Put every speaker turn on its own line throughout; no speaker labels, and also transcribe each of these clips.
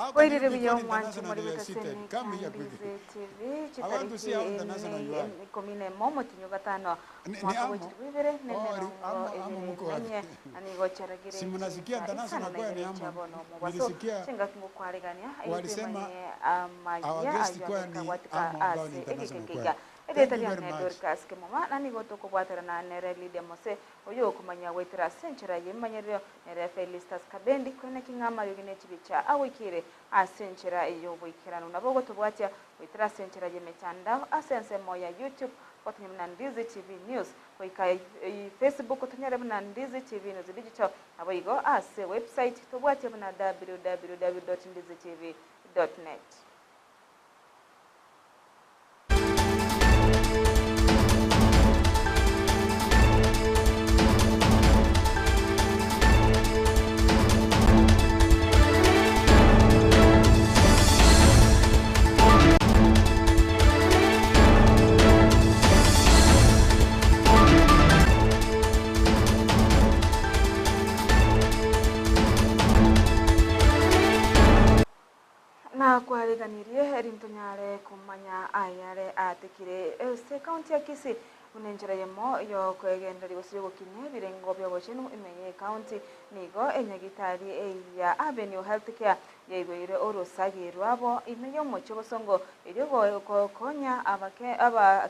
How
can
you
you
be
called
internationally you are seated? Come here quickly. I want to see how international you are.
Komine momo tinyogatano mwaka wetu wibere nene no enye anigo charagire
simunasikia international kwa ni amo. Nilisikia
chenga kingo kwaregania
walisema
magia
ayo
watika ase ekekeka edetaria nedorkas kemoma nanigo toko bwatera na nereli demose oyo kumanya wetira senchera yemanyero nere Felistas Kabendi kwene kingama yogine chibicha awikire asenchera iyo bwikirano nabogo tobwatia wetira senchera yemechanda asense moya YouTube kotunyam na Ndizi TV News koika Facebook kotunyare na Ndizi TV News digital aboigo ase website tobwatia na www.ndizitv.net. Na kwariganirie rintonyare kumanya ayare atikire se county ya Kisii unenjera yemo yo kwegendera gusyo kinye birengo byo bochenu imenye county nigo enyagitari ya Avenue Healthcare yegwire orosagirwa abo imeyo mocho bosongo iryo konya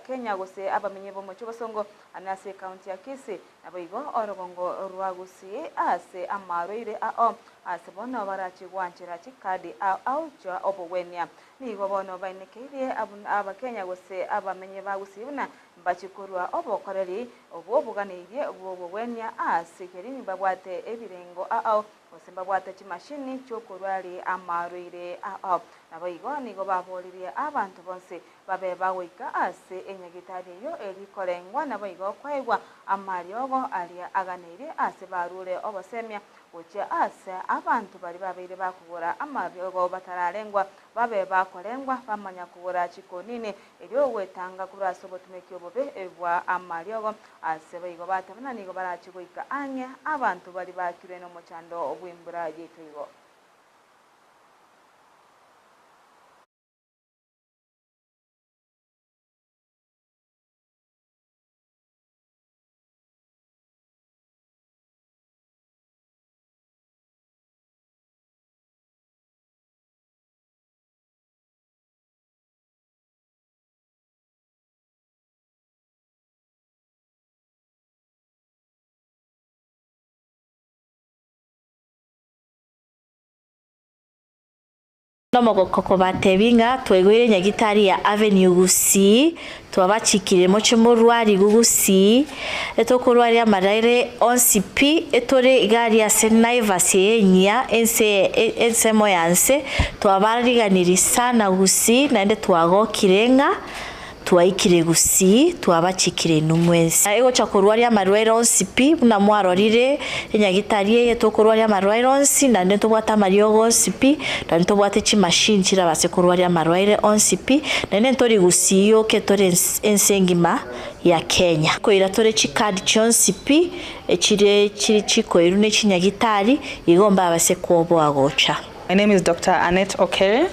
Kenya gose abamenye bo mocho bosongo anase county ya Kisii naboigo orogongo rwagusi ase amaroire ase bono barachi gwanchira chikadi aucha obowenya nigo bono bainekeirie abakenya gose abamenye bagusibuna bachikorwa obokoreri obuganirie obowenya ase kerini babwate ebirengo gose babwate chimashini chokorwari amaroire naboigo nigo baboririe abantu bonse babe bagoika ase enyagitari yo erikorengwa naboigo kwaigwa amariogo aria aganirie ase barure obosemia uche ase abantu bari babire bakugura amabyogo batararengwa babe bakorengwa bamanya kugura chikonine elyo wetanga kuraso botumeki obobe ebwa amaryogo ase bayigo batabana nigo barachigoika anya abantu bari bakire no mochando obwimbura yitwigo.
Nomo koko batebinga twegwire nyagitari ya Avenue Gusii twabachikire mocho murwari Gusii etokorwari amaraire onsipi etore igari ya Naivas yenya ense moyanse twabariganiri sana Gusii naende twagokirenga twaikire Gusii twabachikire numwensi ego chakorwari amarwaire onsipi na mwarorire enyagitari ye tokorwari amarwaire onsi na nto bwata mariogo onsipi na nto bwate chi machine chira base korwari amarwaire onsipi na nto ri Gusii yo ketore ensengima ya Kenya koira tore chi card chonsipi chiri chiko irune chinyagitari igomba base kuobo agocha.
My name is Dr. Annette Okere.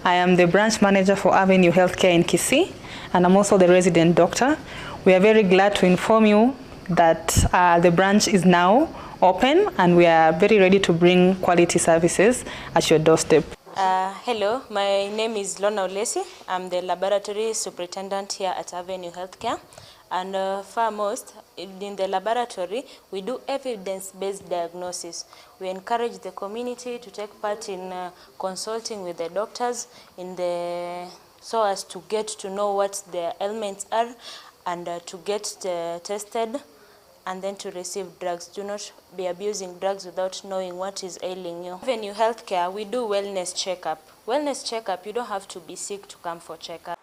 I am the branch manager for Avenue Healthcare in Kisii, and I'm also the resident doctor. We are very glad to inform you that the branch is now open and we are very ready to bring quality services at your doorstep.
Hello, my name is Lona Olesi. I'm the laboratory superintendent here at Avenue Healthcare. And foremost, in the laboratory, we do evidence-based diagnosis. We encourage the community to take part in consulting with the doctors so as to get to know what their ailments are and to get tested and then to receive drugs. Do not be abusing drugs without knowing what is ailing you. Avenue Healthcare, we do wellness checkup. Wellness checkup, you don't have to be sick to come for checkup.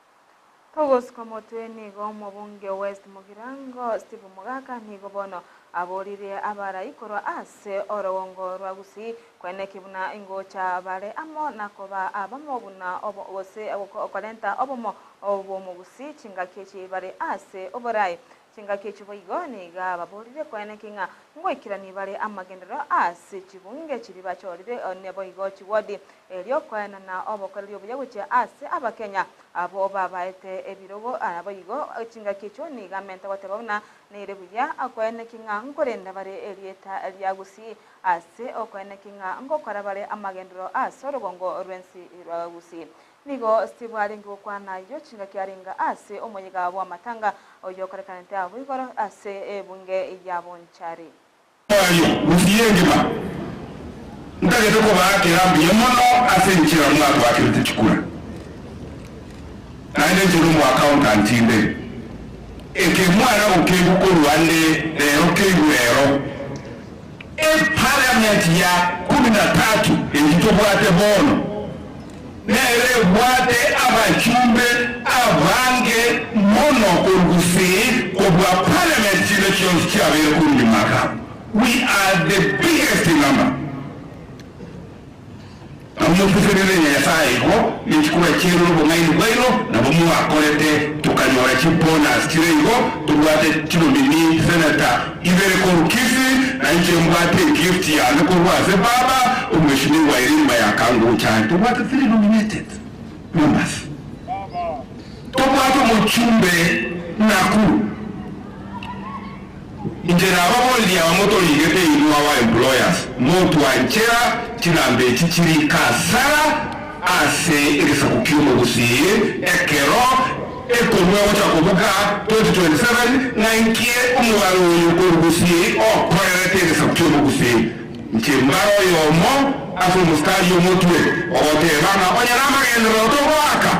Togos komotwe nigo mobunge West Mugirango Steve Mugaka nigo bono aborire abara ikoro ase orogongo rwa Gusii kwene kibuna ingocha bare amo nakoba abamo buna obose okolenta obomo obomo Gusii chinga kechi bare ase oborai chinga kechi boigo niga baborire kwene kinga ngwikirani bari amagendero ase chibunge chiri bachorire nebo igochi wodi elio kwana na obokoryo buyaguche ase abakenya abo babaete ebirogo abo igo chinga kicho ni gamenta watebona nere buya akwene kinga ngorenda bari elieta eliagusi ase okwene kinga ngokora bari amagendero ase orogongo rwensi rwagusi nigo stibwari ngokwana yo chinga kyaringa ase omonyiga wa matanga oyo korekanete abo igoro ase ebunge yabonchari
ayo musiyengema ndagete ko bakira biyomono ase nchira mwaka wakirite chikura naende njuru mu accountant inde eke mwana ukebukorwande lero kegwero parliament ya 13 enjitobwate bono nere bwate abachumbe abange mono kurgusi kubwa parliament elections chabere kundi maka. We are the biggest in number. Amufufirire ya saiko nichukua chiro bongaini bwaino na bomu akorete tukanyora chipona stirego tubwate chilomini senator ibere korukisi na nje mbate gift ya nkurwaze baba umeshiniwa irimba ya kangu cha tubwate 3 nominated members tubwate muchumbe nakuru injera ababoli abamoto ligete inuwa wa employers motu anchera chilambe chichiri kasara ase irisa kukiumo gusiye ekero ekomwe wacha kubuka 2027 na inkie umuwaro yuko gusiye okorete irisa kukiumo gusiye nchimbaro yomo afu mustari yomotwe otebana onyana magendero tobaka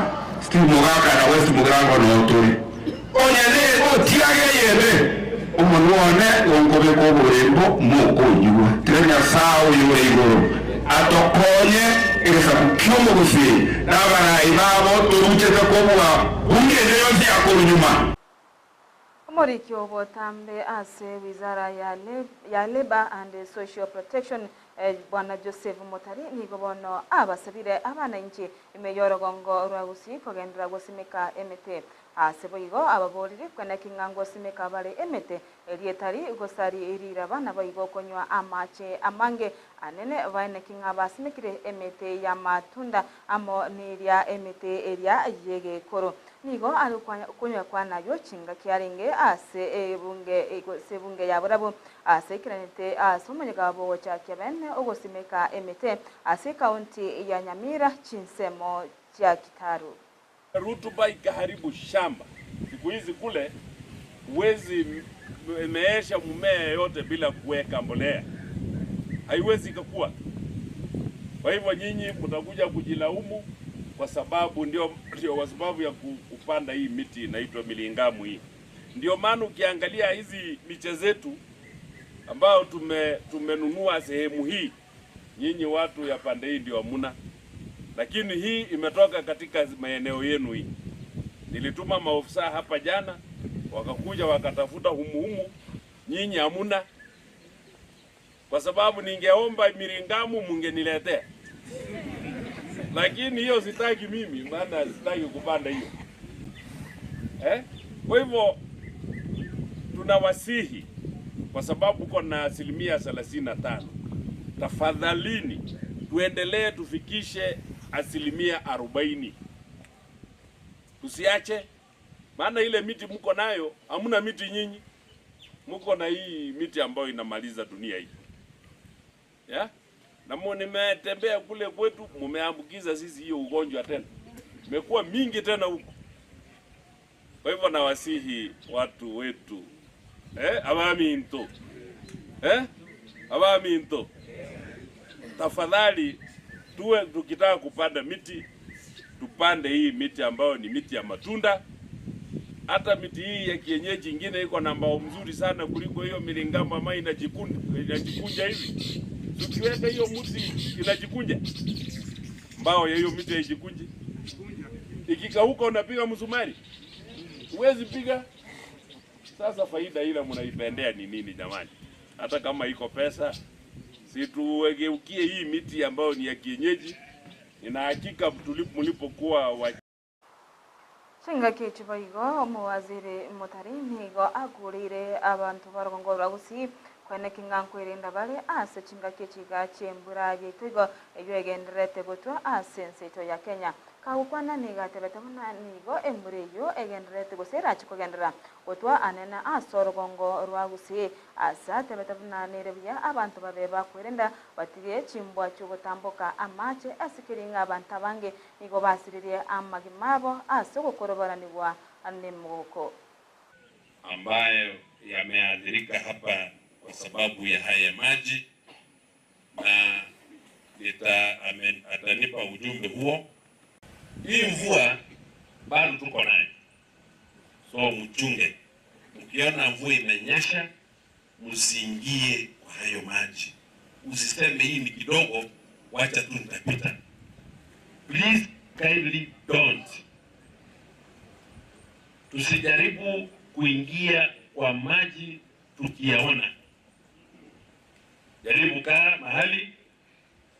Steve Mugaka na West Mugirango n'otwe onyane otiage yebe umunuone ongobe ko burembo moko yiwa trenya sawo yiwe igoro atokonye iresa kukiumo gusi nabara ibabo turucheza ko bwa ungeze yose yakurunyuma
Omoriki obotambe ase wizara ya Labor and Social Protection Bwana Joseph Mutari nigo bono abasabire abana inchi imeyorogongo rwagusi kogendera gusimika emete asebo igo ababorire kwena kingango simika bale emete elietari gosari irira bana bayigo konywa amache amange anene vaine kinga basimikire emete ya matunda amo niria emete eria yege koro nigo alukonywa kwana yo chinga kyaringe ase sebunge ya burabu ase kiranete asomonyegabo cha kebene ogosimika emete ase kaunti ya Nyamira chinsemo cha Kitaru.
Rutuba ikaharibu shamba. Siku hizi kule huwezi meesha mumea yote bila kuweka mbolea. Haiwezi ikakua. Kwa hivyo nyinyi mtakuja kujilaumu kwa sababu ndio kwa sababu ya kupanda hii miti inaitwa milingamu hii. Ndio maana ukiangalia hizi miche zetu ambao tumenunua sehemu hii, nyinyi watu ya pande hii ndio hamuna. Lakini hii imetoka katika maeneo yenu hii. Nilituma maofisa hapa jana, wakakuja wakatafuta humuhumu, nyinyi hamuna. Kwa sababu ningeomba milingamu mungeniletea. Lakini hiyo sitaki mimi, maana sitaki kupanda hiyo. Kwa hivyo tunawasihi kwa sababu kuna 35%. Tafadhalini tuendelee tufikishe 40%. Tusiache, maana ile miti mko nayo, hamuna miti nyinyi. Mko na hii miti ambayo inamaliza dunia hii. Ya? Na nimetembea kule kwetu, mumeambukiza sisi hiyo ugonjwa tena. Imekuwa mingi tena huko. Kwa hivyo nawasihi watu wetu. Abaminto. Abaminto. Tafadhali tuwe tukitaka kupanda miti, tupande hii miti ambayo ni miti ya matunda. Hata miti hii ya kienyeji ingine iko na mbao mzuri sana kuliko hiyo milingamba ambayo inajikunja hivi. Tukiweka hiyo mti inajikunja. Mbao ya hiyo miti haijikunji. Ikikauka unapiga msumari. Huwezi piga. Sasa faida ile mnaipendea ni nini jamani? Hata kama iko pesa, si tuwegeukie hii miti ambayo ni ya kienyeji. Ina hakika mlipokuwa
Chinga kichiba igo muwaziri Mutari nigo agurire abantu barongora gusi kwene kinga kwirinda bale ase chinga kichiga chembura gituigo eyo egenderete gotwa ase nseto ya Kenya kaukwana nigatebete muna nigo emureyo egenderete gosera chikogendera gotwa anena asorogongo rwagusi asa tebete muna nerebya abantu babeba kwirinda batige chimbwa chugotambuka amache asikiringa abantu bange nigo basiririe amagimabo ase gukorobaranirwa anemuko
ambayo yameathirika hapa kwa sababu ya haya maji, na atanipa ujumbe huo. Hii mvua bado tuko nayo, so mchunge. Ukiona mvua imenyesha, msiingie kwa hayo maji. Usiseme hii ni kidogo, wacha tu nitapita. Please kindly don't. Tusijaribu kuingia kwa maji tukiyaona. Jaribu kaa mahali,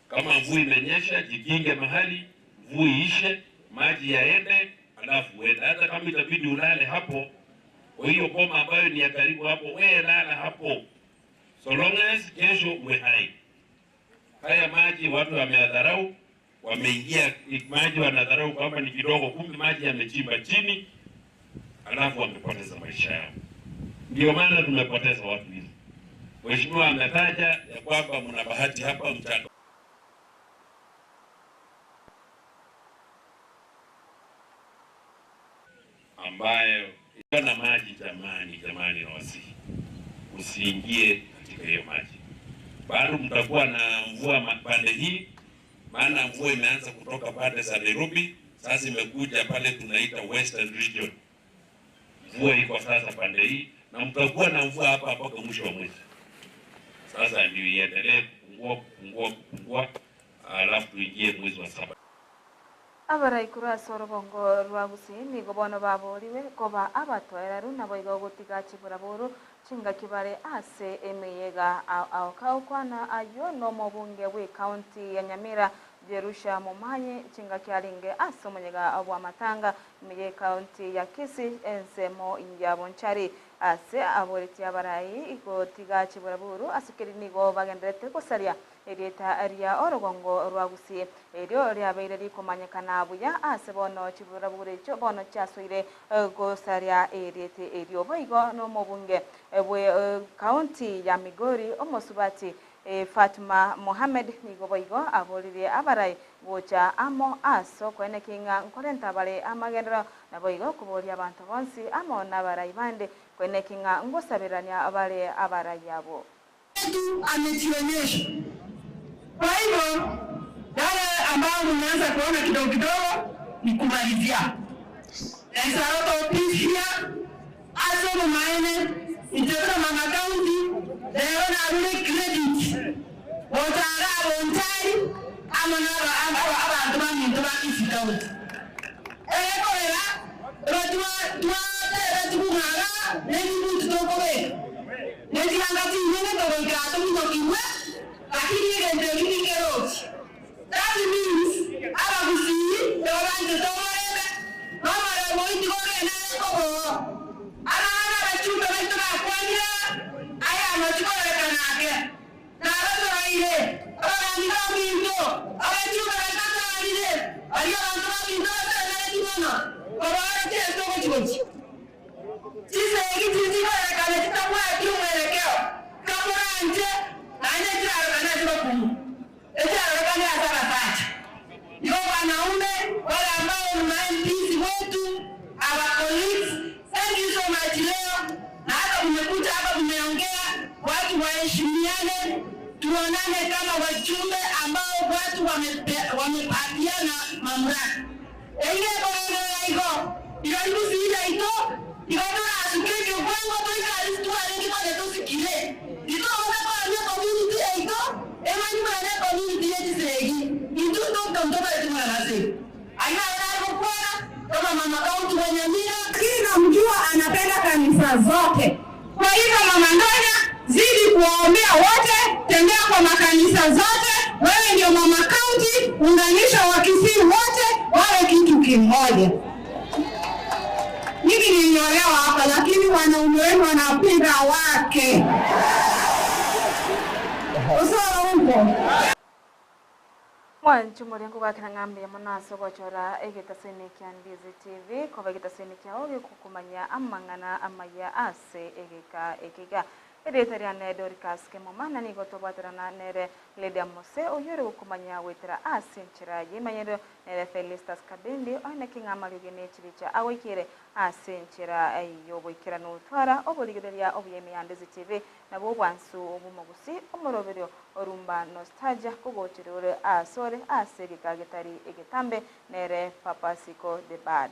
kama mvua imenyesha, jikinge mahali, mvua ishe, maji yaende, alafu uende. Hata kama itabidi ulale hapo, kwa hiyo boma ambayo ni ya karibu hapo, wewe lala hapo. So long as kesho uwe hai. Haya maji watu wameadharau, wameingia maji wanadharau kama ni kidogo, kumbe maji yamechimba chini, alafu wamepoteza maisha yao. Ndio maana tumepoteza watu hizi. Mheshimiwa ametaja ya kwamba mna bahati hapa mchanga ambayo yana maji. Jamani na wasihi, usiingie katika hiyo maji. Bado mtakuwa na mvua pande hii, maana mvua imeanza kutoka pande za Nairobi, sasa imekuja pale tunaita Western Region. Mvua iko sasa pande hii, na mtakuwa na mvua hapa mpaka mwisho wa mwezi. Sasa ndio iendelee kupungua, alafu tuingie mwezi wa 7.
Abara ikura sorogongo rwagusi nigo bono baboriwe koba abatweraru nabo igo gutiga chiburaburu chinga kibare ase emeyega aukana ayo no mobunge we county ya Nyamira Jerusha Momanye chinga kyalinge ase omonyega obwa Matanga meye county ya Kisii ensemo inja bonchari ase aboriti abarai igo tiga chiburaburu asikiri nigo bagenderete kosaria ereta aria orogongo rwagusi erio ryabeire rikomanyekana buya ase bono chiburabure cyo bono chasoire gosaria erete erio boigo no mobunge bwe county ya Migori omosubati Fatuma Mohamed nigo boigo aborire abarai gocha amo aso kwene kinga nkorenta bare amagendero na boigo kuboria abantu bonsi amo na barai bande kwene kinga ngosabirania abare abarai yabo
ametuonyesha. Kwa hivyo wale ambao mnaanza kuona kidogo kidogo ni kumalizia. There is a lot of peace here. Also mine itatoka mama county leona rule credit. Wotara bontari amana abantu bamintu bakisi county. Kolera rotwa neni muntu tokobe. Neni ngati nene tokoika atomukiwe. That means abagusi dorange tomorebe nomara moiti gogena ko ana bachuka baitona kwanya aya machikore kanake na rotoire abandi babindo abachuka baitona ariyo abantu babindo na ndimono babara teso gochigochi sise igiti bara kana titabwa kiumwerekeo kamuranje nanye kiraro kana tibakumu Yo wanaume wale ambao ni MPs wetu, our colleagues, thank you so much leo. Na hata mmekuja hapa mmeongea, watu waheshimiane, tuonane kama wajumbe ambao watu wamepatiana mamlaka. Enge bono iko, ikandusi ile ito, ikadora asukeke kwangu toika alistuwa rengi kwa neto sikile. Ito wako ane community ito, emani mwane community yetu siregi. Itu ndoto yetu kama mama kaunti wa Nyamira, kila mjua anapenda kanisa zote. Kwa hivyo mama Ndonya, zidi kuwaombea wote, tembea kwa makanisa zote. Wewe ndio mama kaunti, unganisha Wakisii wote wawe kitu kimoja. Mimi niliolewa hapa, lakini wanaume wenu wanapenda wake. Usawa upo.
Mwanchu murengo gwakira ng'ambi ya munaso gochora egitaseni kya Ndizi TV koba egitaseni kya oge kukumanya amang'ana amaya ase egeka ekiga ereta rya Dorcas Kemomana nigo tobwaterana nere Lydia Mose oyore gukumanya wetera ase nchira yimanyero nere Felistas Kabindi oine king'ama ryogene chiricha awikire ase nchira ayo bwikira n'utwara oburigireria obuyemi ya Ndizi TV nabo bwansu obumogusi omoroberio orumba nostalgia kugochirore asore ase gikagetari egetambe nere Papasiko the Bad.